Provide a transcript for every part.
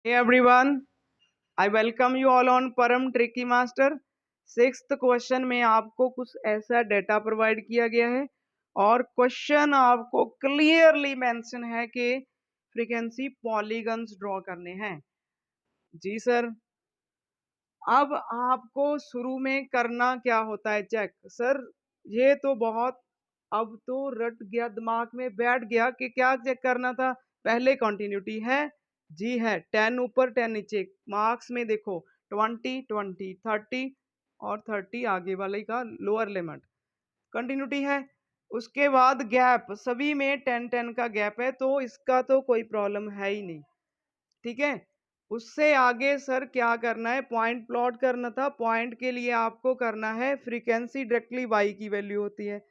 Hey everyone, I welcome you all on परम tricky master. Sixth question में आपको कुछ ऐसा डेटा प्रोवाइड किया गया है और क्वेश्चन आपको क्लियरली मेंशन है कि फ्रीक्वेंसी पॉलीगन्स ड्रॉ करने हैं। जी सर, अब आपको शुरू में करना क्या होता है चेक। सर ये तो बहुत अब तो रट गया, दिमाग में बैठ गया कि क्या चेक करना था। पहले कंटिन्यूटी है, जी है, 10 ऊपर 10 नीचे, मार्क्स में देखो 20 20 30 और 30 आगे वाले का लोअर लिमिट कंटिन्यूटी है। उसके बाद गैप, सभी में 10 10 का गैप है, तो इसका तो कोई प्रॉब्लम है ही नहीं। ठीक है, उससे आगे सर क्या करना है, पॉइंट प्लॉट करना था। पॉइंट के लिए आपको करना है फ्रीक्वेंसी डायरेक्टली वाई की वैल्यू होती है।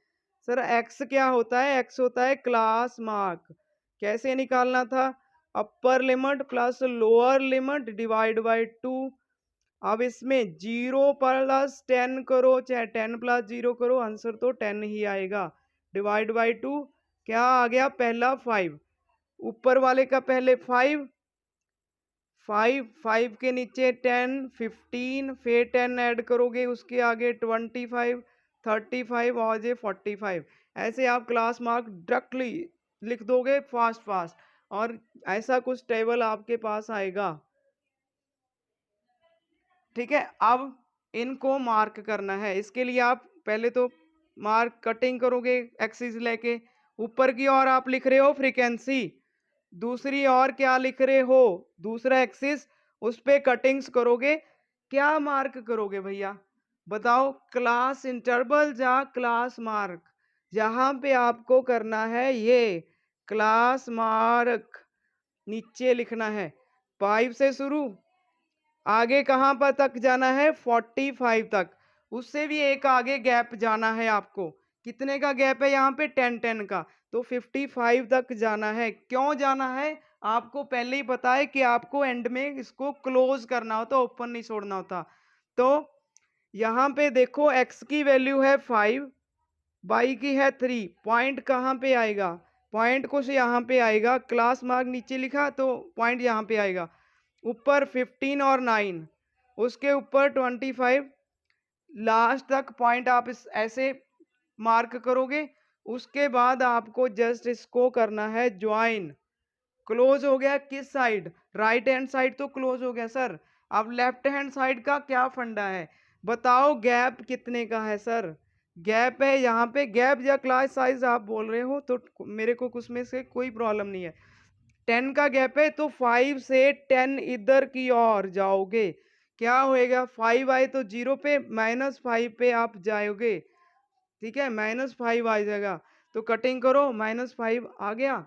सर एक्स क्या होता है, एक्स होता है क्लास मार्क। कैसे निकालना था, upper limit plus lower limit divide by 2। अब इसमें 0 + 10 करो चाहे 10 + 0 करो, आंसर तो 10 ही आएगा। डिवाइड बाय 2 क्या आ गया, पहला 5, ऊपर वाले का पहले 5 5 5 के नीचे 10 15, फिर 10 ऐड करोगे उसके आगे 25 35 और ये 45। ऐसे आप क्लास मार्क डायरेक्टली लिख दोगे फास्ट फास्ट, और ऐसा कुछ टेबल आपके पास आएगा। ठीक है, अब इनको मार्क करना है। इसके लिए आप पहले तो मार्क कटिंग करोगे एक्सिस लेके। ऊपर की ओर आप लिख रहे हो फ्रीक्वेंसी, दूसरी ओर क्या लिख रहे हो, दूसरा एक्सिस, उस पे कटिंग्स करोगे। क्या मार्क करोगे भैया बताओ, क्लास इंटरवल या क्लास मार्क? जहां पे आपको करना है ये क्लास मार्क, नीचे लिखना है 5 से शुरू, आगे कहां पर तक जाना है 45 तक, उससे भी एक आगे गैप जाना है आपको। कितने का गैप है यहाँ पे, 10 10 का, तो 55 तक जाना है। क्यों जाना है, आपको पहले ही पता है कि आपको एंड में इसको क्लोज करना होता, ओपन नहीं छोड़ना होता। तो यहाँ पे देखो x की वैल्यू है 5, y की है 3, पॉइंट कहाँ पे आएगा, पॉइंट कुछ यहाँ पे आएगा, क्लास मार्क नीचे लिखा तो पॉइंट यहाँ पे आएगा। ऊपर 15 और 9, उसके ऊपर 25, लास्ट तक पॉइंट आप इस ऐसे मार्क करोगे। उसके बाद आपको जस्ट इसको करना है ज्वाइन। क्लोज हो गया किस साइड, राइट हैंड साइड तो क्लोज हो गया सर। अब लेफ्ट हैंड साइड का क्या फंडा है बताओ, गैप कितने का है सर, गैप है यहाँ पे, गैप या क्लास साइज आप बोल रहे हो तो मेरे को कुछ में से कोई प्रॉब्लम नहीं है। 10 का गैप है तो 5 से 10 इधर की ओर जाओगे, क्या होएगा, 5 आए तो 0 पे, -5 पे आप जाओगे। ठीक है, -5 आ जाएगा, तो कटिंग करो, -5 आ गया,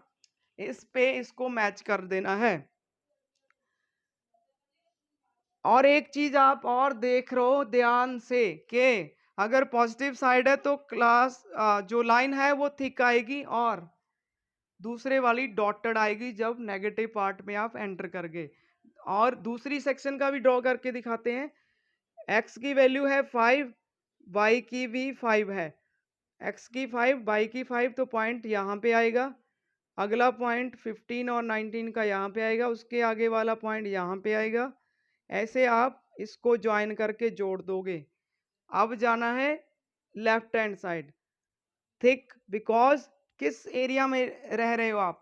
इस पे इसको मैच कर देना है। और एक चीज आप और देख रहे हो ध्यान से कि अगर पॉजिटिव साइड है तो क्लास जो लाइन है वो थिक आएगी, और दूसरे वाली डॉटेड आएगी जब नेगेटिव पार्ट में आप एंटर कर गए। और दूसरी सेक्शन का भी ड्रॉ करके दिखाते हैं। x की वैल्यू है 5, y की भी 5 है, x की 5 y की 5, तो पॉइंट यहाँ पे आएगा। अगला पॉइंट 15 और 19 का यहाँ पे आएगा, उसके आगे वाला पॉइंट यहाँ पे आएगा। ऐसे आप इसको ज्वाइन करके जोड़ दोगे। अब जाना है left hand side, thick, because किस एरिया में रह रहे हो आप,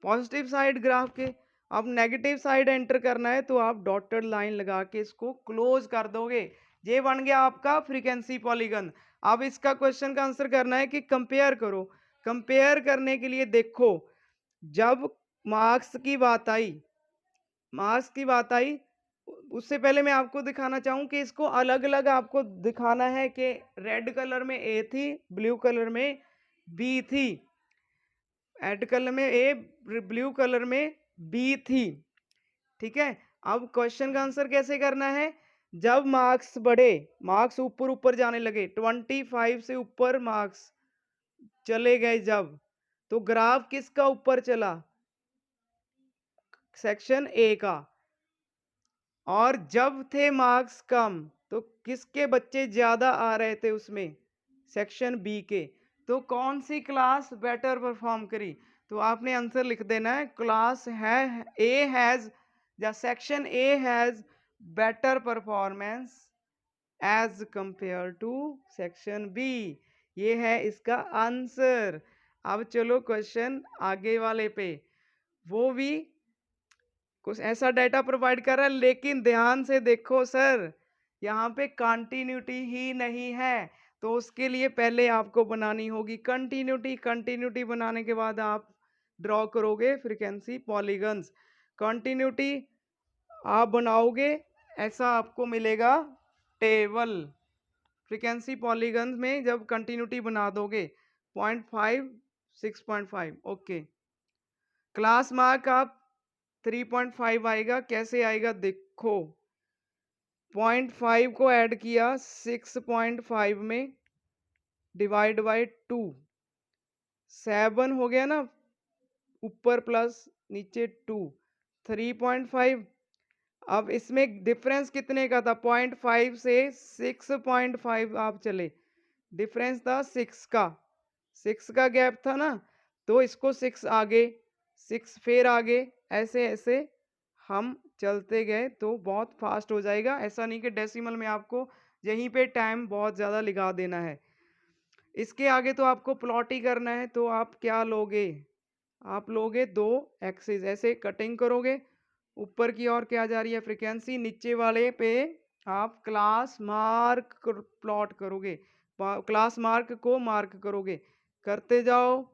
पॉजिटिव साइड ग्राफ के। अब नेगेटिव साइड एंटर करना है तो आप डॉटेड लाइन लगा के इसको क्लोज कर दोगे। ये बन गया आपका फ्रीक्वेंसी पॉलीगन। अब इसका क्वेश्चन का आंसर करना है कि कंपेयर करो। कंपेयर करने के लिए देखो, जब मार्क्स की बात आई, मार्क्स की बात आई, उससे पहले मैं आपको दिखाना चाहूँ कि इसको अलग अलग आपको दिखाना है कि रेड कलर में ए थी, ब्लू कलर में बी थी, रेड कलर में ए, ब्लू कलर में बी थी। ठीक है, अब क्वेश्चन का आंसर कैसे करना है, जब मार्क्स बढ़े, मार्क्स ऊपर ऊपर जाने लगे, 25 से ऊपर मार्क्स चले गए जब, तो ग्राफ किसका ऊपर चला, सेक्शन ए का। और जब थे मार्क्स कम तो किसके बच्चे ज्यादा आ रहे थे उसमें, सेक्शन बी के। तो कौन सी क्लास बेटर परफॉर्म करी, तो आपने आंसर लिख देना है, क्लास है A has the section A has better performance as compare to section B. ये है इसका आंसर। अब चलो क्वेश्चन आगे वाले पे, वो भी कुछ ऐसा डाटा प्रोवाइड कर रहा है, लेकिन ध्यान से देखो सर, यहाँ पे कंटिन्यूटी ही नहीं है, तो उसके लिए पहले आपको बनानी होगी कंटिन्यूटी। कंटिन्यूटी बनाने के बाद आप ड्रॉ करोगे फ्रीक्वेंसी पॉलीगन्स। कंटिन्यूटी आप बनाओगे, ऐसा आपको मिलेगा टेबल। फ्रीक्वेंसी पॉलीगन में जब कंटिन्यूटी बना दोगे 0.5 6.5 ओके। क्लास मार्क आप 3.5 आएगा, कैसे आएगा देखो। 0.5 को ऐड किया 6.5 में, डिवाइड बाय 2, 7 हो गया ना, ऊपर प्लस नीचे 2, 3.5। अब इसमें डिफरेंस कितने का था, 0.5 से 6.5 आप चले, डिफरेंस था 6 का, 6 का गैप था ना, तो इसको 6 आगे, 6 फिर आगे, ऐसे ऐसे हम चलते गए तो बहुत फास्ट हो जाएगा। ऐसा नहीं कि डेसिमल में आपको यहीं पे टाइम बहुत ज़्यादा लगा देना है। इसके आगे तो आपको प्लॉट ही करना है, तो आप क्या लोगे, आप लोगे 2 एक्सिस, ऐसे कटिंग करोगे, ऊपर की ओर क्या जा रही है फ्रीक्वेंसी, नीचे वाले पे आप क्लास मार्क प्लॉट करोगे, क्लास मार्क को मार्क करोगे, करते जाओ,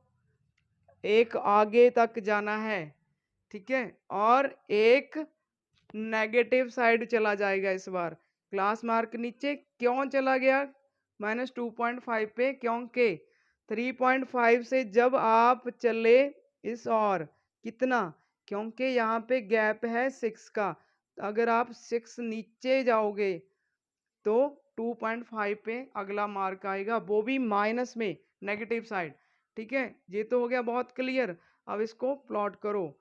एक आगे तक जाना है, ठीक है, और एक नेगेटिव साइड चला जाएगा इस बार। क्लास मार्क नीचे क्यों चला गया -2.5 पे, क्योंकि 3.5 से जब आप चले इस और कितना, क्योंकि यहाँ पे गैप है 6 का, अगर आप 6 नीचे जाओगे तो 2.5 पे अगला मार्क आएगा, वो भी माइनस में, नेगेटिव साइड। ठीक है, ये तो हो गया बहुत क्लियर। अब इसको प्लॉट करो,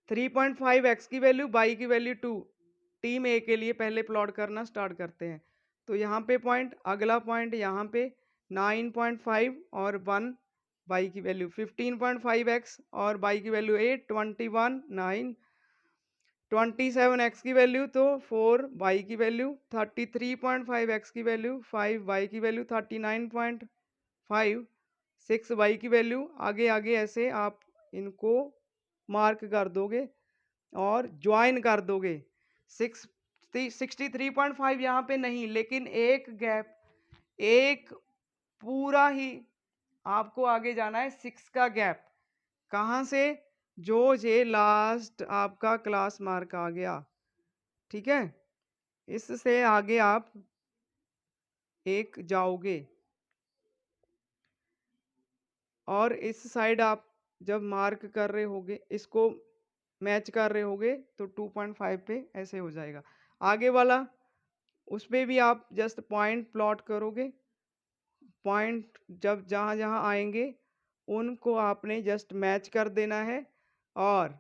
3.5 एक्स की वैल्यू, बाई की वैल्यू 2, टीम ए के लिए पहले प्लॉट करना स्टार्ट करते हैं। तो यहाँ पे पॉइंट, अगला पॉइंट यहाँ पे 9.5 और 1 बाई की वैल्यू, 15.5 एक्स और बाई की वैल्यू 8, 21 9, 27 एक्स की वैल्यू तो 4 बाई की वैल्यू, 33.5 एक्स की वैल्यू 5 बाई की वैल्यू, 39.5 6 बाई की वैल्यू। आगे आगे ऐसे आप इनको मार्क कर दोगे और ज्वाइन कर दोगे। 63.5 यहाँ पे नहीं, लेकिन एक गैप, एक पूरा ही आपको आगे जाना है 6 का गैप, कहाँ से, जो ये लास्ट आपका क्लास मार्क आ गया, ठीक है, इससे आगे आप एक जाओगे, और इस साइड आप जब मार्क कर रहे होगे, इसको मैच कर रहे होगे, तो 2.5 पे ऐसे हो जाएगा। आगे वाला उस पे भी आप जस्ट पॉइंट प्लॉट करोगे, पॉइंट जब जहाँ जहाँ आएंगे उनको आपने जस्ट मैच कर देना है, और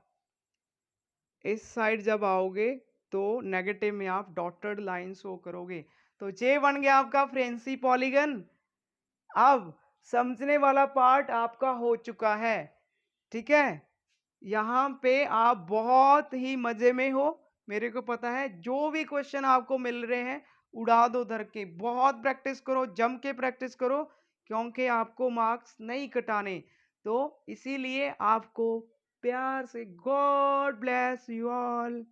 इस साइड जब आओगे तो नेगेटिव में आप डॉटेड लाइन शो करोगे। तो ये बन गया आपका फ्रेंसी पॉलीगन। अब समझने वाला पार्ट आपका हो चुका है, ठीक है, यहाँ पे आप बहुत ही मजे में हो, मेरे को पता है। जो भी क्वेश्चन आपको मिल रहे हैं उड़ा दो धर के, बहुत प्रैक्टिस करो, जम के प्रैक्टिस करो, क्योंकि आपको मार्क्स नहीं कटाने। तो इसीलिए आपको प्यार से गॉड ब्लेस यू ऑल।